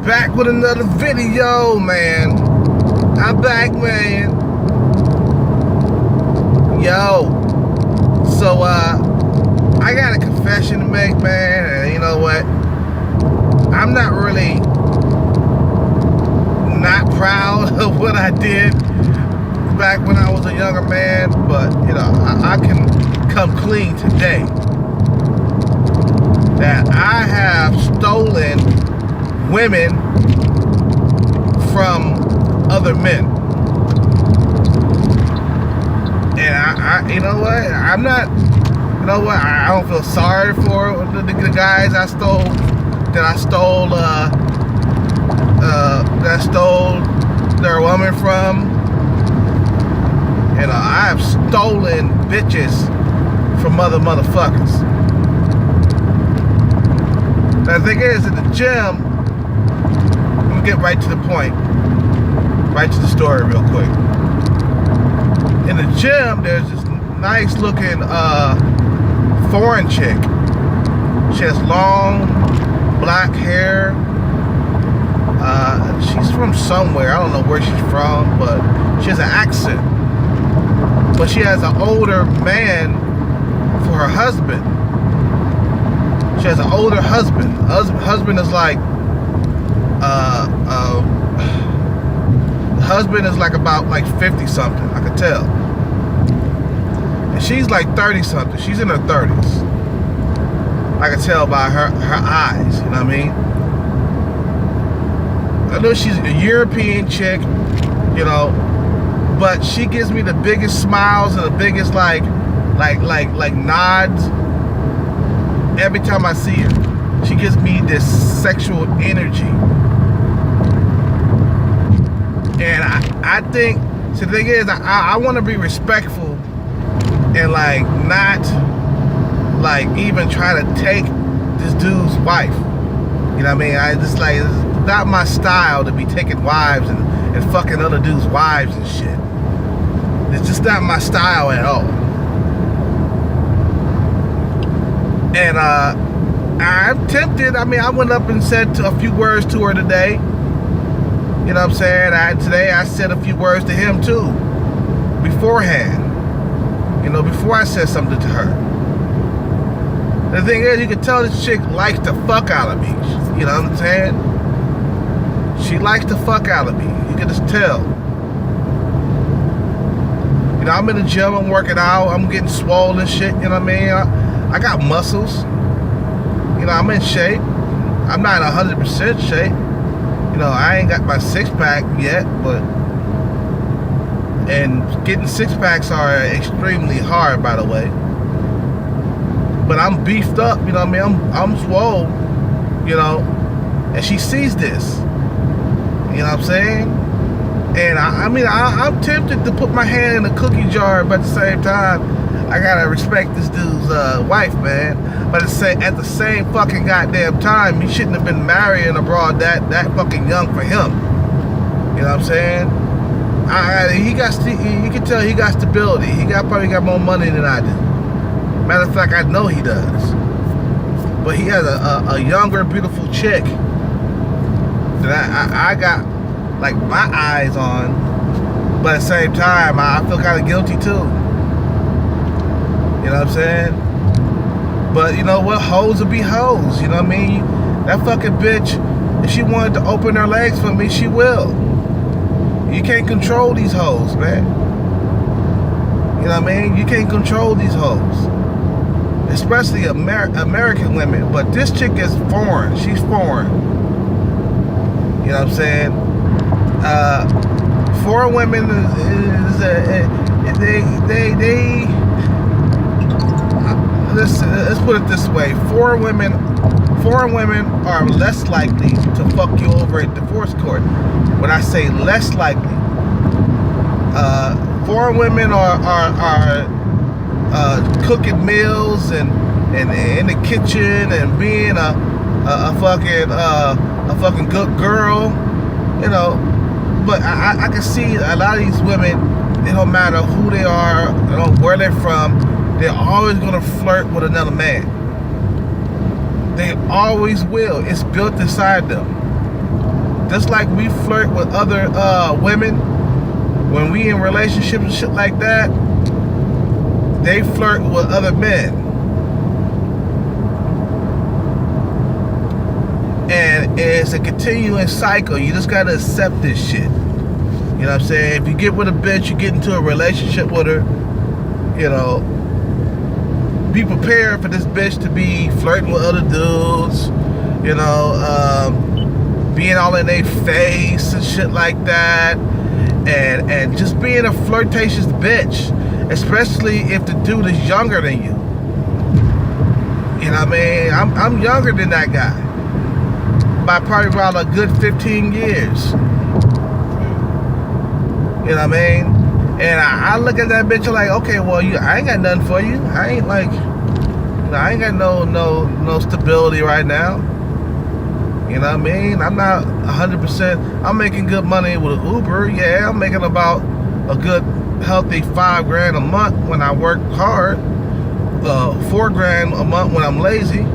Back with another video, man. I'm back, man. Yo. So, I got a confession to make, man. And you know what? I'm not really not proud of what I did back when I was a younger man. But, you know, I can come clean today that I have stolen women from other men. And I you know what? I'm not, you know what? I don't feel sorry for the guys I stole their woman from. You know, I have stolen bitches from other motherfuckers. The thing is, in the gym, I'm gonna get right to the point, right to the story real quick. In the gym, there's this nice looking foreign chick. She has long black hair. She's from somewhere, I don't know where she's from, but she has an accent. But she has an older man for her husband. She has an older husband. Husband is like, husband is like about like 50 something. I could tell. And she's like 30 something. She's in her 30s. I could tell by her eyes. You know what I mean? I know she's a European chick. You know, but she gives me the biggest smiles and the biggest like nods. Every time I see her, she gives me this sexual energy. And I think, so the thing is, I want to be respectful and like not like even try to take this dude's wife. You know what I mean? I just like, it's not my style to be taking wives and fucking other dudes' wives and shit. It's just not my style at all. And I'm tempted. I mean, I went up and said a few words to her today. You know what I'm saying? Today I said a few words to him too, beforehand. You know, before I said something to her. The thing is, you can tell this chick likes the fuck out of me. You know what I'm saying? She likes the fuck out of me. You can just tell. You know, I'm in the gym, I'm working out, I'm getting swollen and shit, you know what I mean? I got muscles. You know, I'm in shape. I'm not 100% shape. You know, I ain't got my six-pack yet, but... And getting six-packs are extremely hard, by the way. But I'm beefed up, you know what I mean? I'm swole, you know? And she sees this. You know what I'm saying? And I'm tempted to put my hand in the cookie jar, but at the same time, I gotta respect this dude's wife, man. But at the same fucking goddamn time, he shouldn't have been marrying a broad that fucking young for him. You know what I'm saying? You can tell he got stability. He probably got more money than I do. Matter of fact, I know he does. But he has a younger, beautiful chick that I got like my eyes on. But at the same time, I feel kind of guilty too. You know what I'm saying? But you know what? Hoes will be hoes. You know what I mean? That fucking bitch, if she wanted to open her legs for me, she will. You can't control these hoes, man. You know what I mean? You can't control these hoes. Especially American women. But this chick is foreign. She's foreign. You know what I'm saying? Foreign women is let's put it this way. Foreign women are less likely to fuck you over at divorce court. When I say less likely, foreign women are cooking meals and in the kitchen and being a fucking good girl, you know. But I can see a lot of these women, it don't matter who they are, you know, where they're from, they're always gonna flirt with another man. They always will. It's built inside them. just like we flirt with other women, when we in relationships and shit like that, they flirt with other men. And it's a continuing cycle. You just gotta accept this shit. You know what I'm saying? If you get with a bitch, you get into a relationship with her, you know, be prepared for this bitch to be flirting with other dudes, you know, being all in their face and shit like that, and just being a flirtatious bitch, especially if the dude is younger than you. You know what I mean? I'm younger than that guy by probably around a good 15 years. You know what I mean? And I look at that bitch like, okay, well, I ain't got nothing for you. I ain't like, I ain't got no stability right now. You know what I mean? I'm not 100%. I'm making good money with Uber. Yeah, I'm making about a good, healthy $5 grand a month when I work hard. $4 grand a month when I'm lazy.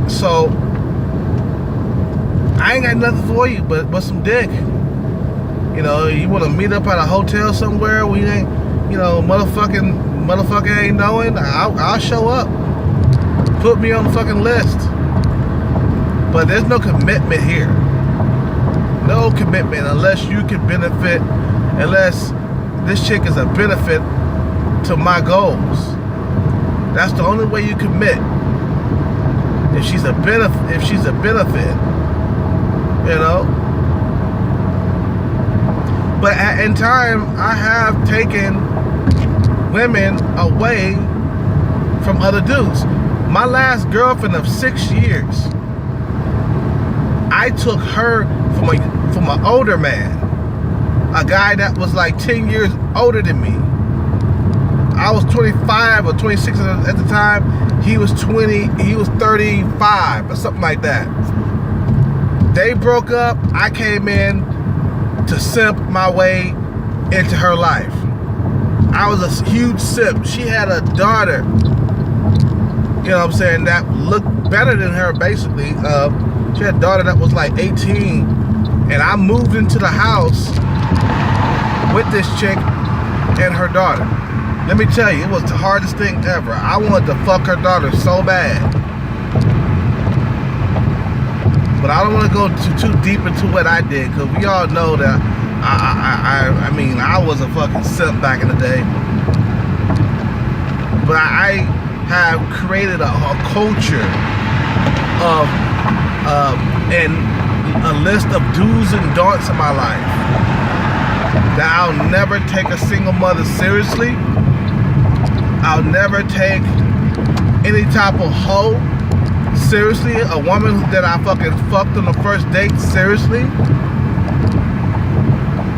So I ain't got nothing for you but some dick. You know, you want to meet up at a hotel somewhere we ain't, you know, motherfucker ain't knowing, I'll show up. Put me on the fucking list. But there's no commitment here. No commitment unless you can benefit, unless this chick is a benefit to my goals. That's the only way you commit. If she's a benefit, you know. But in time, I have taken women away from other dudes. My last girlfriend of 6 years, I took her from an older man, a guy that was like 10 years older than me. I was 25 or 26 at the time. He was 35 or something like that. They broke up. I came in to simp my way into her life. I was a huge simp. She had a daughter, you know what I'm saying, that looked better than her basically. She had a daughter that was like 18, and I moved into the house with this chick and her daughter. Let me tell you, it was the hardest thing ever. I wanted to fuck her daughter so bad. But I don't want to go too deep into what I did, because we all know that I mean, I was a fucking simp back in the day. But I have created a culture of and a list of do's and don'ts in my life. That I'll never take a single mother seriously. I'll never take any type of hoe seriously. A woman that I fucking fucked on the first date seriously.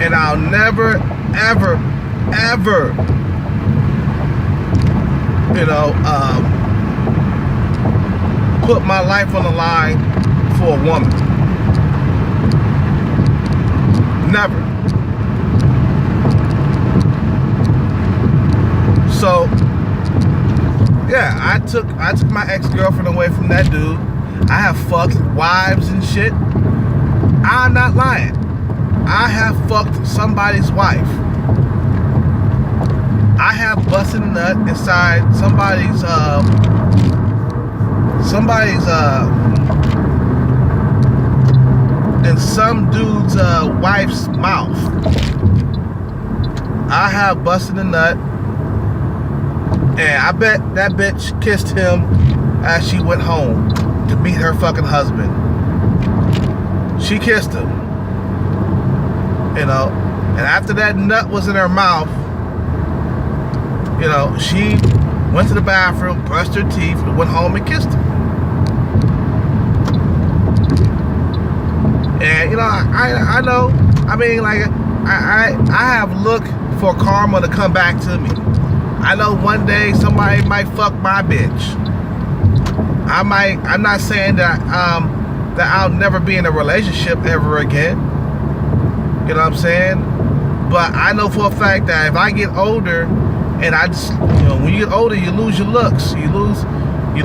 And I'll never, ever, ever, you know, put my life on the line for a woman. Never. So, yeah, I took my ex-girlfriend away from that dude. I have fucked wives and shit. I'm not lying. I have fucked somebody's wife. I have busted a nut inside somebody's in some dude's wife's mouth. I have busted a nut, and I bet that bitch kissed him as she went home to meet her fucking husband. She kissed him, you know, and after that nut was in her mouth, you know, she went to the bathroom, brushed her teeth, and went home and kissed him. And you know, I know, I mean, like, I have looked for karma to come back to me. I know one day somebody might fuck my bitch. I'm not saying that that I'll never be in a relationship ever again. You know what I'm saying? But I know for a fact that if I get older, and I just, you know, when you get older, you lose your looks, you lose your you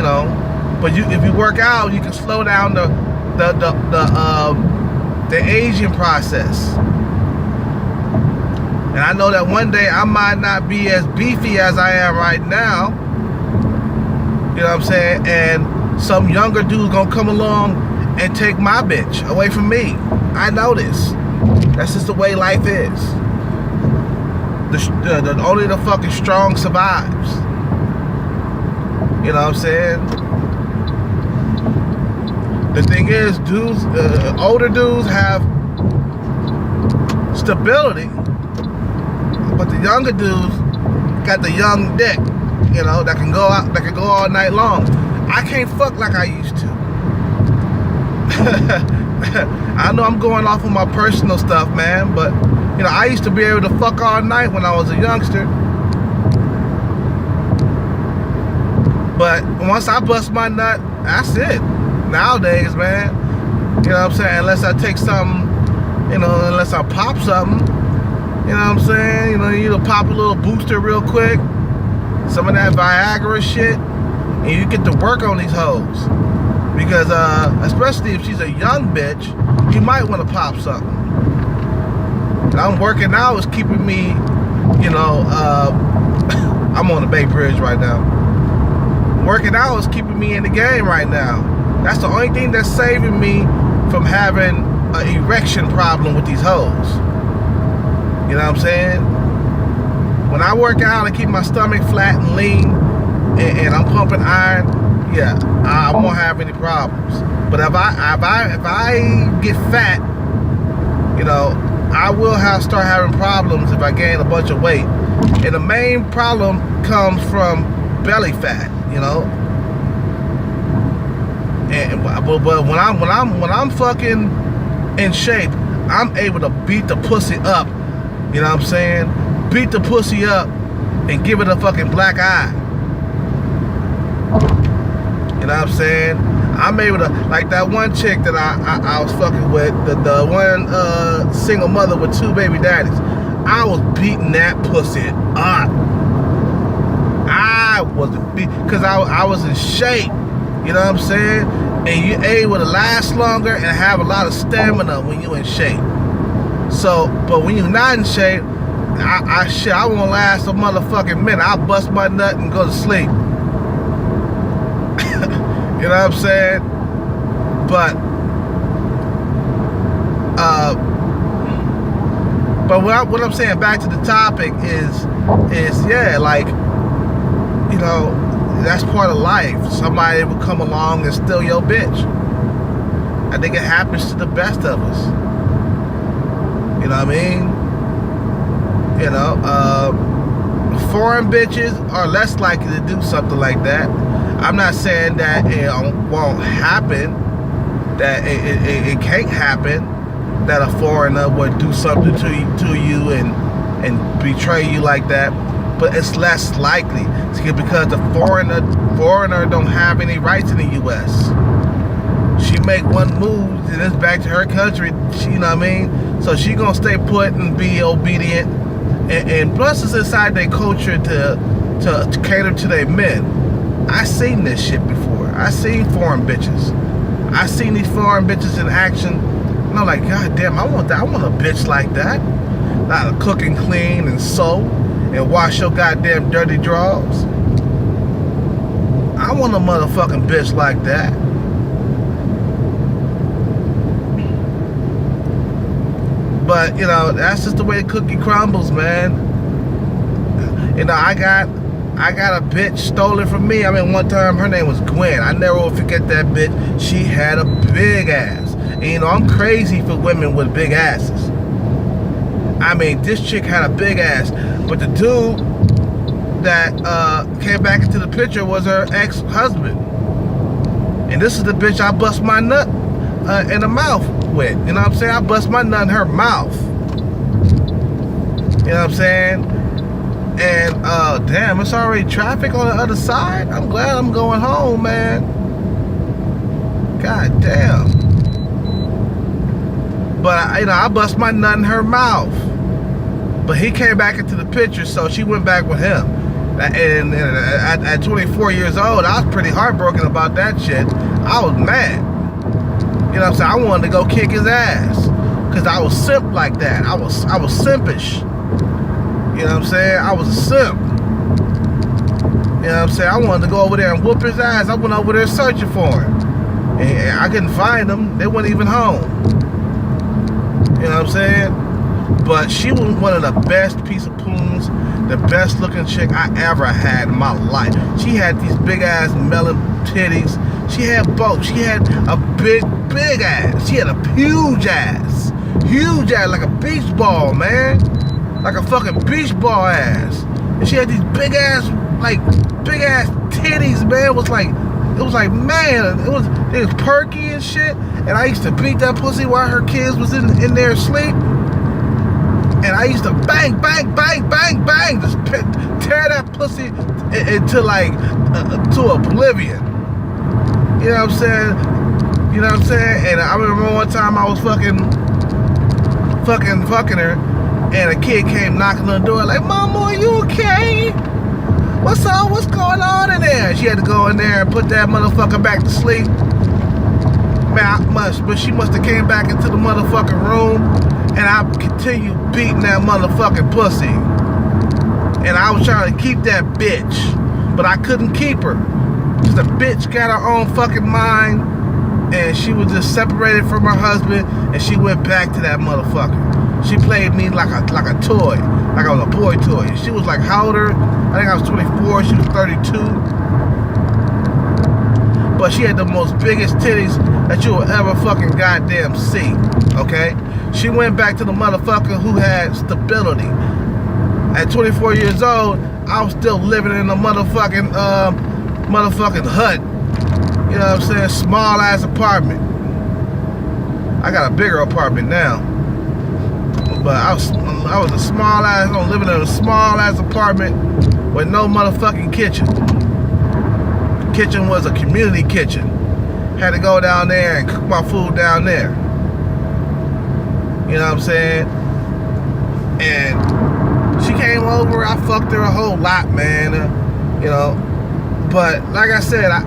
know, But if you work out, you can slow down the aging process. And I know that one day I might not be as beefy as I am right now. You know what I'm saying? And some younger dude's gonna come along and take my bitch away from me. I know this. That's just the way life is. Only the fucking strong survives. You know what I'm saying? The thing is, dudes, older dudes have stability, but the younger dudes got the young dick, you know, that can go out, that can go all night long. I can't fuck like I used to. I know I'm going off of my personal stuff, man, but you know, I used to be able to fuck all night when I was a youngster. But once I bust my nut, that's it. Nowadays, man, you know what I'm saying? Unless I take something, you know, unless I pop something, you know what I'm saying? You know, you either pop a little booster real quick, some of that Viagra shit, and you get to work on these hoes. Because, especially if she's a young bitch, you might want to pop something. And I'm working out is keeping me, you know, I'm on the Bay Bridge right now. Working out is keeping me in the game right now. That's the only thing that's saving me from having an erection problem with these hoes. You know what I'm saying? When I work out and keep my stomach flat and lean, and I'm pumping iron, yeah, I won't have any problems. But if I get fat, you know, I will start having problems if I gain a bunch of weight. And the main problem comes from belly fat, you know. And but when I'm fucking in shape, I'm able to beat the pussy up. You know what I'm saying? Beat the pussy up and give it a fucking black eye. You know what I'm saying? I'm able to, like that one chick that I was fucking with, the one single mother with 2 baby daddies. I was beating that pussy up. I was because I was in shape. You know what I'm saying? And you're able to last longer and have a lot of stamina when you're in shape. So, but when you're not in shape, I won't last a motherfucking minute. I'll bust my nut and go to sleep. You know what I'm saying? But what I'm saying, back to the topic is yeah, like, you know, that's part of life. Somebody will come along and steal your bitch. I think it happens to the best of us. You know what I mean? You know, foreign bitches are less likely to do something like that. I'm not saying that it won't happen, that it can't happen, that a foreigner would do something to you and betray you like that, but it's less likely because the foreigner don't have any rights in the U.S. She make one move and it's back to her country, you know what I mean? So she gonna stay put and be obedient, and plus it's inside their culture to cater to their men. I seen this shit before. I seen foreign bitches. I seen these foreign bitches in action, and I'm like, God damn, I want that. I want a bitch like that. Not cook and clean and sew and wash your goddamn dirty drawers. I want a motherfucking bitch like that. But, you know, that's just the way the cookie crumbles, man. You know, I got a bitch stolen from me. I mean, one time her name was Gwen. I never will forget that bitch. She had a big ass. And, you know, I'm crazy for women with big asses. I mean, this chick had a big ass. But the dude that came back into the picture was her ex-husband. And this is the bitch I bust my nut in the mouth with. You know what I'm saying? I bust my nut in her mouth. You know what I'm saying? And damn, it's already traffic on the other side. I'm glad I'm going home, man. God damn. But you know, I bust my nut in her mouth. But he came back into the picture, so she went back with him. And at 24 years old, I was pretty heartbroken about that shit. I was mad. You know what I'm saying? I wanted to go kick his ass. Cause I was simp like that. I was simpish. You know what I'm saying? I was a simp. You know what I'm saying? I wanted to go over there and whoop his ass. I went over there searching for him. And I couldn't find them. They weren't even home. You know what I'm saying? But she was one of the best piece of poons, the best looking chick I ever had in my life. She had these big ass melon titties. She had both. She had a big ass. She had a huge ass. Huge ass, like a beach ball, man. Like a fucking beach ball ass. And she had these big ass titties, man. It was like, man, it was perky and shit. And I used to beat that pussy while her kids was in there asleep. And I used to bang, bang, bang, bang, bang, just tear that pussy into like, to oblivion. You know what I'm saying? You know what I'm saying? And I remember one time I was fucking her, and a kid came knocking on the door like, "Mama, are you okay? What's up? What's going on in there?" She had to go in there and put that motherfucker back to sleep. Man, but she must have came back into the motherfucking room, and I continued beating that motherfucking pussy. And I was trying to keep that bitch, but I couldn't keep her. Cause the bitch got her own fucking mind, and she was just separated from her husband, and she went back to that motherfucker. She played me like a toy, like I was a boy toy. She was like, how old her? I think I was 24, she was 32. But she had the most biggest titties that you will ever fucking goddamn see, okay? She went back to the motherfucker who had stability. At 24 years old, I was still living in a motherfucking hut. You know what I'm saying? Small ass apartment. I got a bigger apartment now. But I was a small ass, I'm living in a small ass apartment with no motherfucking kitchen. The kitchen was a community kitchen. Had to go down there and cook my food down there. You know what I'm saying? And she came over, I fucked her a whole lot, man. You know. But like I said, I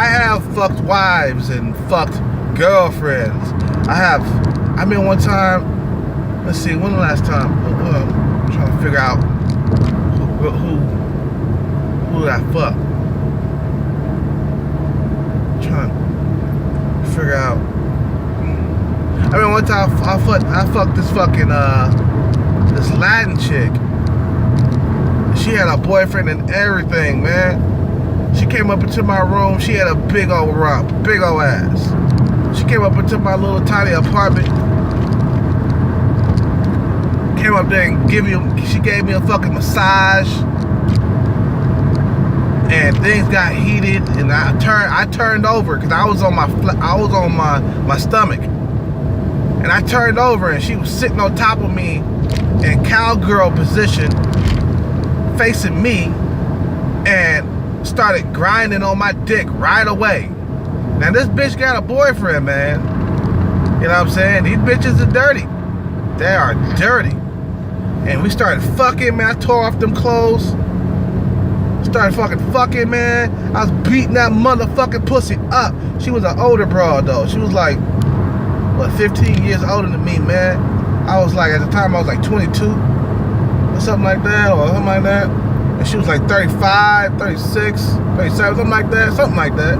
have fucked wives and fucked girlfriends. I mean, one time, let's see, when the last time? I'm trying to figure out who did I fuck? I'm trying to figure out. I mean, one time I fucked this fucking this Latin chick. She had a boyfriend and everything, man. She came up into my room. She had a big old rump, big old ass. She came up into my little tiny apartment. Came up there and she gave me a fucking massage. And things got heated, and I turned over because I was on my stomach. And I turned over, and she was sitting on top of me in cowgirl position, facing me, and started grinding on my dick right away. Now this bitch got a boyfriend, man. You know what I'm saying? These bitches are dirty. They are dirty. And we started fucking, man. I tore off them clothes. Started fucking, man. I was beating that motherfucking pussy up. She was an older broad, though. She was like, what, 15 years older than me, man. I was like, at the time, I was like 22 or something like that, or something like that. And she was like 35, 36, 37, something like that.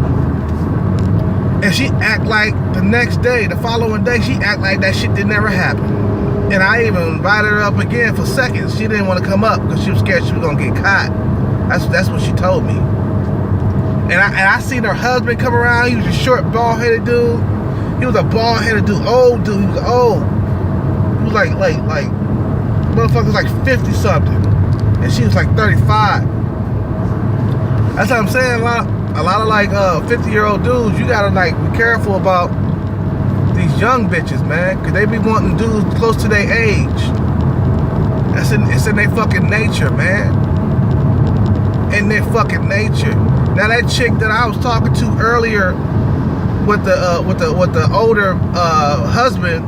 And she act like the next day, the following day, she act like that shit did never happen. And I even invited her up again for seconds. She didn't want to come up because she was scared she was gonna get caught. That's what she told me. And I seen her husband come around. He was a short, bald-headed dude. He was a bald-headed dude, old dude. He was old. He was like motherfucker was like 50 something, and she was like 35. That's what I'm saying. A lot of like 50-year-old dudes, you gotta like be careful about these young bitches, man, because they be wanting dudes close to their age. It's in their fucking nature, man. In their fucking nature. Now that chick that I was talking to earlier with the older husband,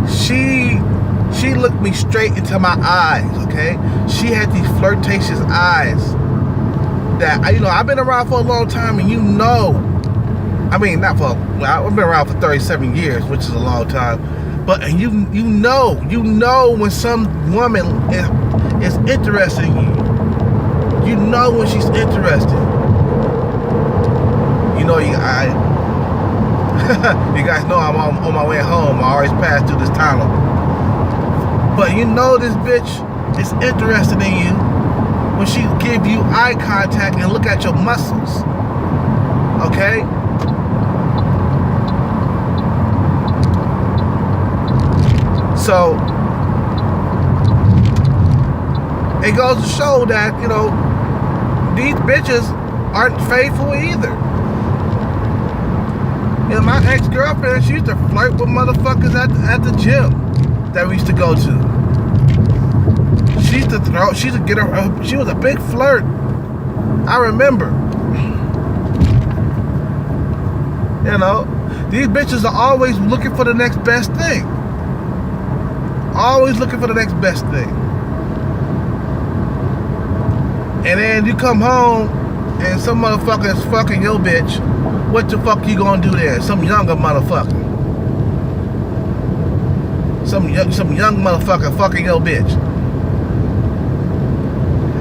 she She looked me straight into my eyes, okay? She had these flirtatious eyes that, I've been around for a long time, and I've been around for 37 years, which is a long time, but you know when some woman is interested in you. You know when she's interested. You guys know I'm on my way home. I always pass through this tunnel. But this bitch is interested in you when she give you eye contact and look at your muscles. Okay? So it goes to show that, these bitches aren't faithful either. My ex-girlfriend, she used to flirt with motherfuckers at the gym that we used to go to. She used to get her, she was a big flirt. I remember. These bitches are always looking for the next best thing. Always looking for the next best thing. And then you come home and some motherfucker is fucking your bitch. What the fuck you gonna do there? Some younger motherfucker. Some young motherfucker fucking your bitch.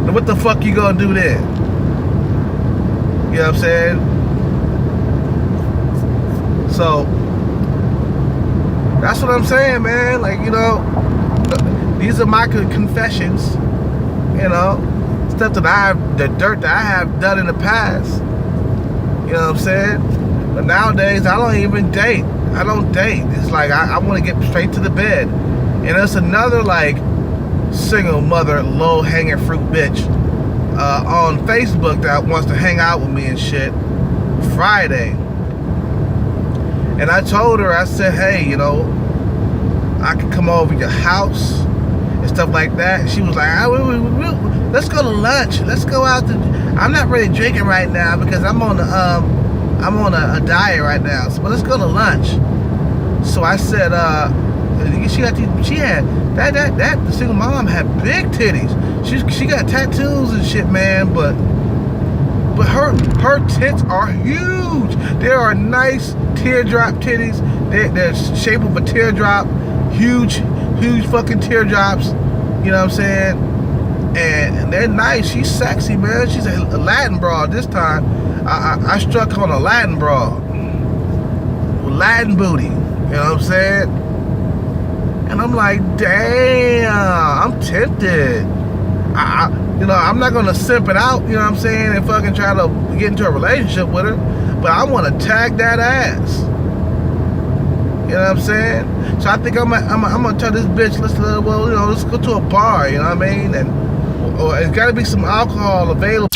Now what the fuck you gonna do there? You know what I'm saying? So that's what I'm saying, man. Like, these are my confessions. Stuff that the dirt that I have done in the past. You know what I'm saying? But nowadays, I don't even date. I don't date. It's like, I want to get straight to the bed. And there's another, single mother, low-hanging fruit bitch on Facebook that wants to hang out with me and shit Friday. And I told her, I said, hey, I could come over to your house and stuff like that. And she was like, let's go to lunch. Let's go out to... I'm not really drinking right now because I'm on a diet right now. So, but let's go to lunch. So I said, the single mom had big titties. She got tattoos and shit, man. But her tits are huge. They are nice teardrop titties. They're shaped of a teardrop. Huge fucking teardrops. You know what I'm saying? And they're nice. She's sexy, man. She's a Latin broad this time. I struck on a Latin broad. Latin booty. You know what I'm saying? And I'm like, damn, I'm tempted. I'm not gonna simp it out, you know what I'm saying, and fucking try to get into a relationship with her. But I wanna tag that ass. You know what I'm saying? So I think I'm gonna tell this bitch, let's go to a bar, you know what I mean? Or it's gotta be some alcohol available.